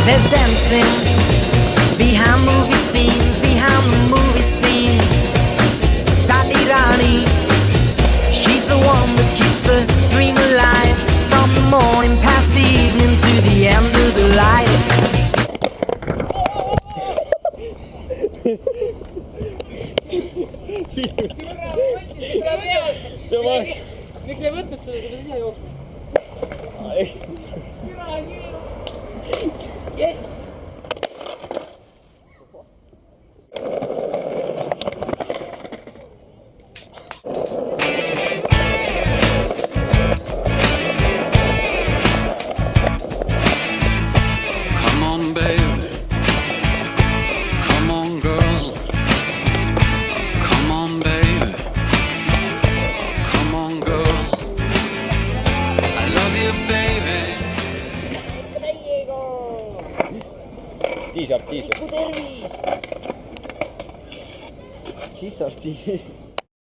There's dancing behind movie scenes, behind the movie scene. Sati Rani, she's the one that keeps the dream alive, from the morning past the evening to the end of the light. Miks ei võtnud seda, sa pead ise jooksma? Yes! Come on, baby. Come on, girl. Come on, baby. Come on, girl. I love you, baby. Artiis. tervis! Siis artiis.